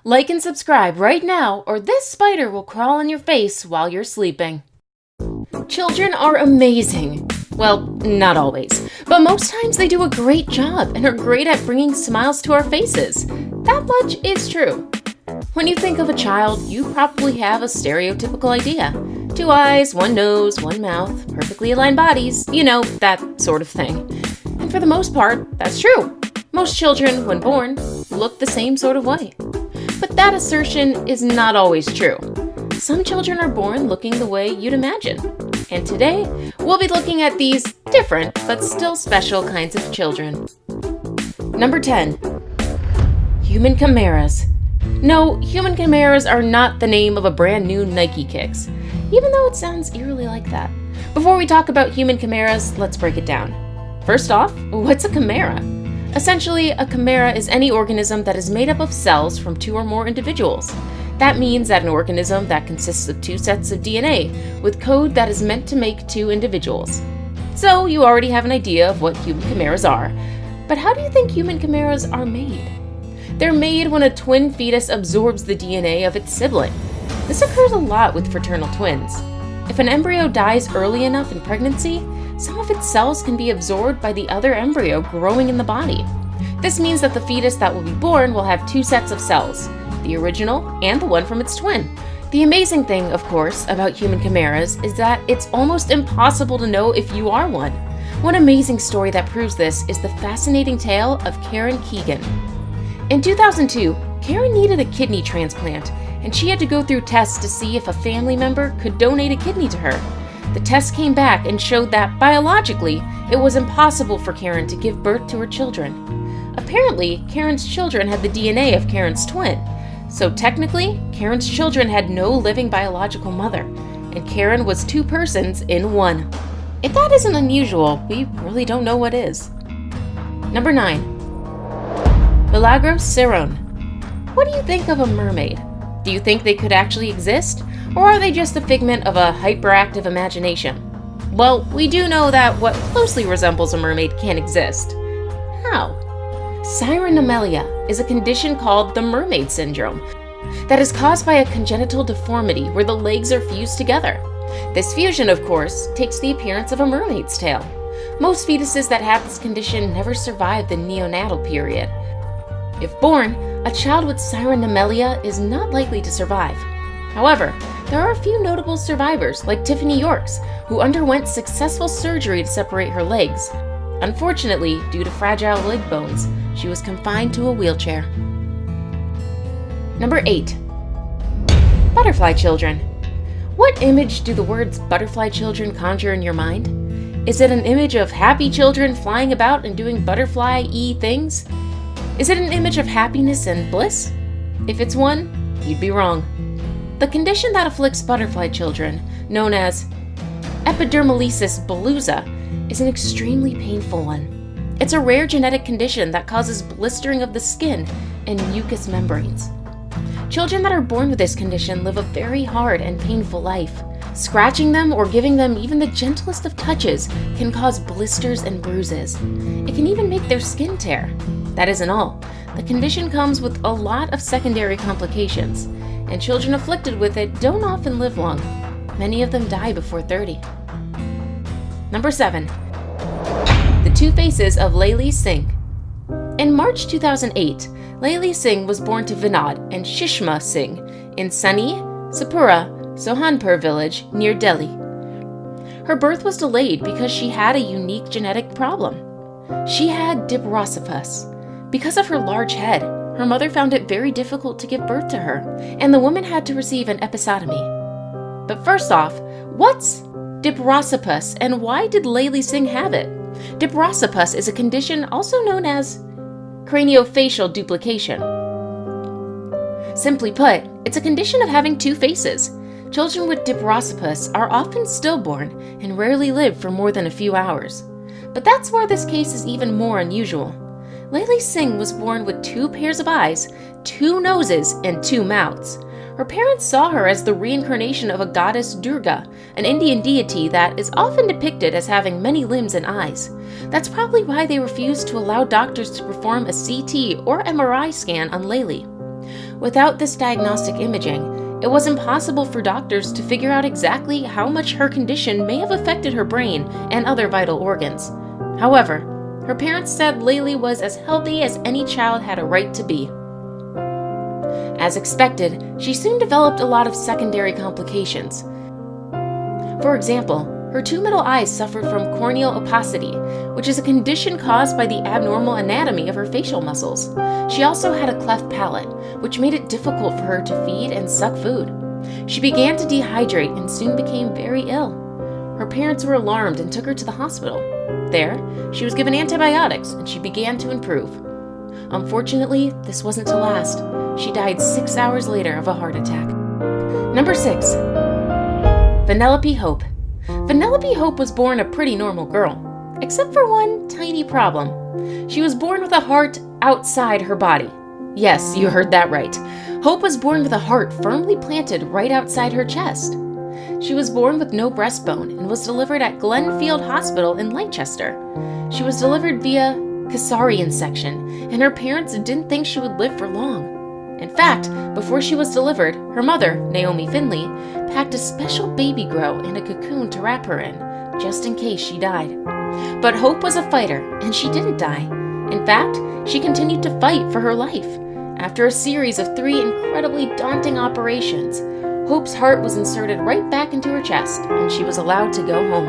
Like and subscribe right now, or this spider will crawl on your face while you're sleeping. Children are amazing. Well, not always, but most times they do a great job and are great at bringing smiles to our faces. That much is true. When you think of a child, you probably have a stereotypical idea. 2 eyes, 1 nose, 1 mouth, perfectly aligned bodies, that sort of thing. And for the most part, that's true. Most children, when born, look the same sort of way. But that assertion is not always true. Some children are born looking the way you'd imagine. And today, we'll be looking at these different but still special kinds of children. Number 10. Human chimeras. No, human chimeras are not the name of a brand new Nike Kicks, even though it sounds eerily like that. Before we talk about human chimeras, let's break it down. First off, what's a chimera? Essentially, a chimera is any organism that is made up of cells from 2 or more individuals. That means that an organism that consists of 2 sets of DNA with code that is meant to make 2 individuals. So you already have an idea of what human chimeras are. But how do you think human chimeras are made? They're made when a twin fetus absorbs the DNA of its sibling. This occurs a lot with fraternal twins. If an embryo dies early enough in pregnancy, some of its cells can be absorbed by the other embryo growing in the body. This means that the fetus that will be born will have 2 sets of cells, the original and the one from its twin. The amazing thing, of course, about human chimeras is that it's almost impossible to know if you are one. One amazing story that proves this is the fascinating tale of Karen Keegan. In 2002, Karen needed a kidney transplant, and she had to go through tests to see if a family member could donate a kidney to her. The test came back and showed that, biologically, it was impossible for Karen to give birth to her children. Apparently, Karen's children had the DNA of Karen's twin, so technically, Karen's children had no living biological mother, and Karen was 2 persons in 1. If that isn't unusual, we really don't know what is. Number 9. Milagros Cerrón. What do you think of a mermaid? Do you think they could actually exist? Or are they just a figment of a hyperactive imagination? Well, we do know that what closely resembles a mermaid can exist. How? Cyanomelia is a condition called the mermaid syndrome that is caused by a congenital deformity where the legs are fused together. This fusion, of course, takes the appearance of a mermaid's tail. Most fetuses that have this condition never survive the neonatal period. If born, a child with cyanomelia is not likely to survive. However, there are a few notable survivors, like Tiffany Yorks, who underwent successful surgery to separate her legs. Unfortunately, due to fragile leg bones, she was confined to a wheelchair. Number 8. Butterfly children. What image do the words butterfly children conjure in your mind? Is it an image of happy children flying about and doing butterfly-y things? Is it an image of happiness and bliss? If it's one, you'd be wrong. The condition that afflicts butterfly children, known as epidermolysis bullosa, is an extremely painful one. It's a rare genetic condition that causes blistering of the skin and mucous membranes. Children that are born with this condition live a very hard and painful life. Scratching them or giving them even the gentlest of touches can cause blisters and bruises. It can even make their skin tear. That isn't all. The condition comes with a lot of secondary complications, and children afflicted with it don't often live long. Many of them die before 30. Number 7. The 2 faces of Layli Singh. In March 2008, Layli Singh was born to Vinod and Shishma Singh in Sani, Sapura, Sohanpur village near Delhi. Her birth was delayed because she had a unique genetic problem. She had diploropus. Because of her large head, her mother found it very difficult to give birth to her, and the woman had to receive an episiotomy. But first off, what's diploropus and why did Layli Singh have it? Diploropus is a condition also known as craniofacial duplication. Simply put, it's a condition of having 2 faces. Children with diploropus are often stillborn and rarely live for more than a few hours. But that's where this case is even more unusual. Layli Singh was born with 2 pairs of eyes, 2 noses, and 2 mouths. Her parents saw her as the reincarnation of a goddess Durga, an Indian deity that is often depicted as having many limbs and eyes. That's probably why they refused to allow doctors to perform a CT or MRI scan on Layli. Without this diagnostic imaging, it was impossible for doctors to figure out exactly how much her condition may have affected her brain and other vital organs. However, her parents said Laylee was as healthy as any child had a right to be. As expected, she soon developed a lot of secondary complications. For example, her two middle eyes suffered from corneal opacity, which is a condition caused by the abnormal anatomy of her facial muscles. She also had a cleft palate, which made it difficult for her to feed and suck food. She began to dehydrate and soon became very ill. Her parents were alarmed and took her to the hospital. There, she was given antibiotics and she began to improve. Unfortunately, this wasn't to last. She died 6 hours later of a heart attack. Number 6. Vanellope Hope. Vanellope Hope was born a pretty normal girl, except for one tiny problem. She was born with a heart outside her body. Yes, you heard that right. Hope was born with a heart firmly planted right outside her chest. She was born with no breastbone and was delivered at Glenfield Hospital in Leicester. She was delivered via cesarean section, and her parents didn't think she would live for long. In fact, before she was delivered, her mother, Naomi Finley, packed a special baby grow in a cocoon to wrap her in, just in case she died. But Hope was a fighter, and she didn't die. In fact, she continued to fight for her life. After a series of 3 incredibly daunting operations, Hope's heart was inserted right back into her chest, and she was allowed to go home.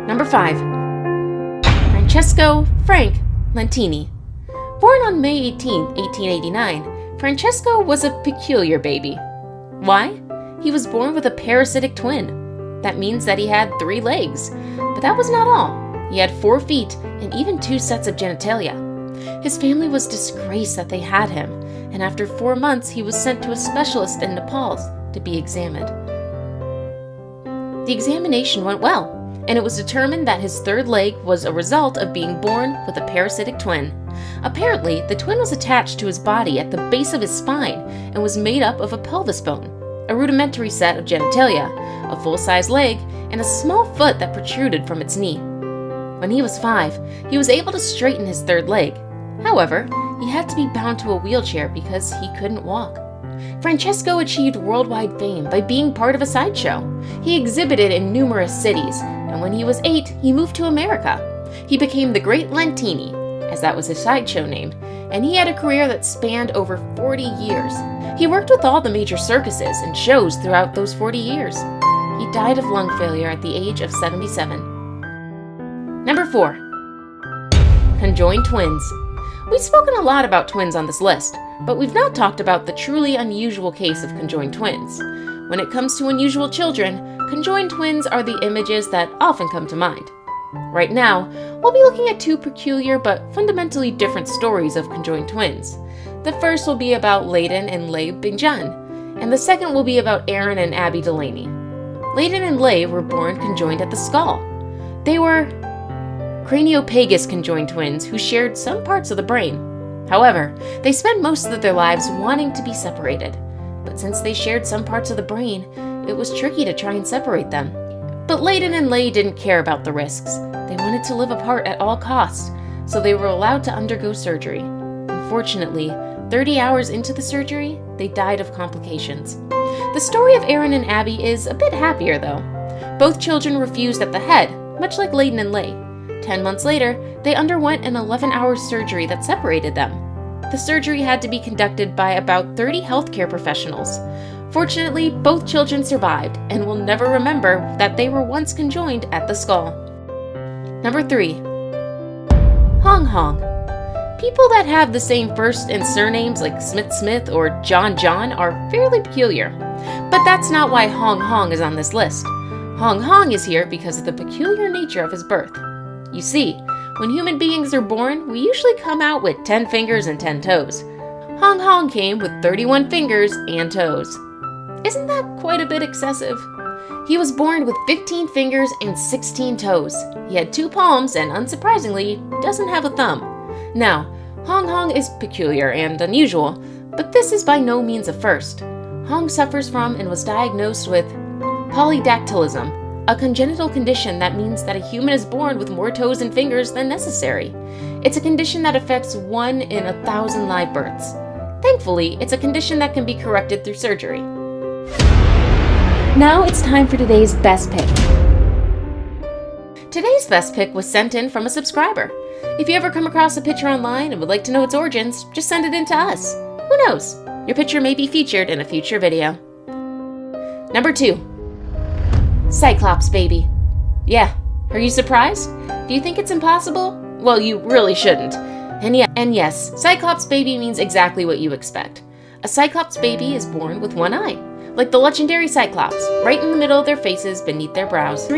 Number 5. Francesco Frank Lentini. Born on May 18, 1889, Francesco was a peculiar baby. Why? He was born with a parasitic twin. That means that he had 3 legs. But that was not all. He had 4 feet and even 2 sets of genitalia. His family was disgraced that they had him, and after 4 months he was sent to a specialist in Nepal to be examined. The examination went well, and it was determined that his 3rd leg was a result of being born with a parasitic twin. Apparently, the twin was attached to his body at the base of his spine and was made up of a pelvis bone, a rudimentary set of genitalia, a full-size leg, and a small foot that protruded from its knee. When he was 5, he was able to straighten his 3rd leg. However, he had to be bound to a wheelchair because he couldn't walk. Francesco achieved worldwide fame by being part of a sideshow. He exhibited in numerous cities, and when he was 8, he moved to America. He became the Great Lentini, as that was his sideshow name, and he had a career that spanned over 40 years. He worked with all the major circuses and shows throughout those 40 years. He died of lung failure at the age of 77. Number 4. Conjoined twins. We've spoken a lot about twins on this list, but we've not talked about the truly unusual case of conjoined twins. When it comes to unusual children, conjoined twins are the images that often come to mind. Right now, we'll be looking at 2 peculiar but fundamentally different stories of conjoined twins. The first will be about Layden and Leigh Bingham, and the second will be about Aaron and Abby Delaney. Layden and Leigh were born conjoined at the skull. They were craniopagus conjoined twins who shared some parts of the brain. However, they spent most of their lives wanting to be separated. But since they shared some parts of the brain, it was tricky to try and separate them. But Layden and Leigh didn't care about the risks. They wanted to live apart at all costs, so they were allowed to undergo surgery. Unfortunately, 30 hours into the surgery, they died of complications. The story of Aaron and Abby is a bit happier, though. Both children were fused at the head, much like Layden and Leigh. 10 months later, they underwent an 11-hour surgery that separated them. The surgery had to be conducted by about 30 healthcare professionals. Fortunately, both children survived and will never remember that they were once conjoined at the skull. Number 3. Hong Hong. People that have the same first and surnames like Smith Smith or John John are fairly peculiar. But that's not why Hong Hong is on this list. Hong Hong is here because of the peculiar nature of his birth. You see, when human beings are born, we usually come out with 10 fingers and 10 toes. Hong Hong came with 31 fingers and toes. Isn't that quite a bit excessive? He was born with 15 fingers and 16 toes. He had 2 palms and, unsurprisingly, doesn't have a thumb. Now, Hong Hong is peculiar and unusual, but this is by no means a first. Hong suffers from and was diagnosed with polydactylism, a congenital condition that means that a human is born with more toes and fingers than necessary. It's a condition that affects 1 in 1,000 live births. Thankfully, it's a condition that can be corrected through surgery. Now it's time for today's best pick. Today's best pick was sent in from a subscriber. If you ever come across a picture online and would like to know its origins, just send it in to us. Who knows? Your picture may be featured in a future video. Number 2. Cyclops baby. Yeah, are you surprised? Do you think it's impossible? Well, you really shouldn't. And yes, Cyclops baby means exactly what you expect. A Cyclops baby is born with one eye, like the legendary Cyclops, right in the middle of their faces beneath their brows.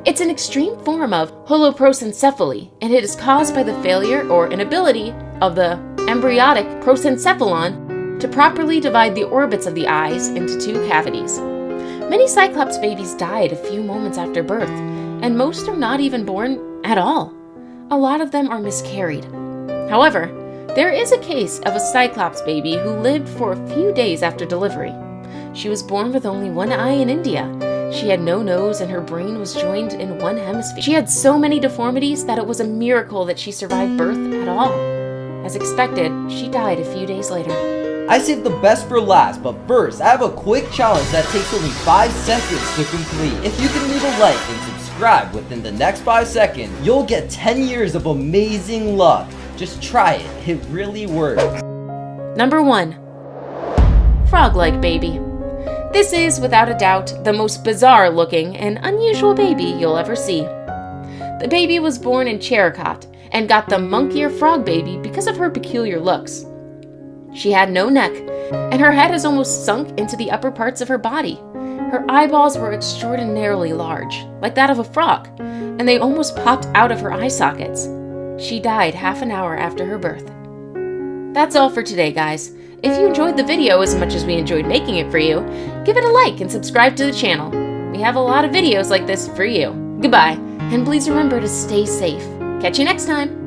It's an extreme form of holoprosencephaly, and it is caused by the failure or inability of the embryonic prosencephalon to properly divide the orbits of the eyes into two cavities. Many Cyclops babies died a few moments after birth, and most are not even born at all. A lot of them are miscarried. However, there is a case of a Cyclops baby who lived for a few days after delivery. She was born with only one eye in India. She had no nose and her brain was joined in one hemisphere. She had so many deformities that it was a miracle that she survived birth at all. As expected, she died a few days later. I saved the best for last, but first, I have a quick challenge that takes only 5 seconds to complete. If you can leave a like and subscribe within the next 5 seconds, you'll get 10 years of amazing luck. Just try it, it really works. Number 1. Frog-like baby. This is, without a doubt, the most bizarre-looking and unusual baby you'll ever see. The baby was born in Chariot and got the monkey or frog baby because of her peculiar looks. She had no neck, and her head is almost sunk into the upper parts of her body. Her eyeballs were extraordinarily large, like that of a frog, and they almost popped out of her eye sockets. She died half an hour after her birth. That's all for today, guys. If you enjoyed the video as much as we enjoyed making it for you, give it a like and subscribe to the channel. We have a lot of videos like this for you. Goodbye, and please remember to stay safe. Catch you next time.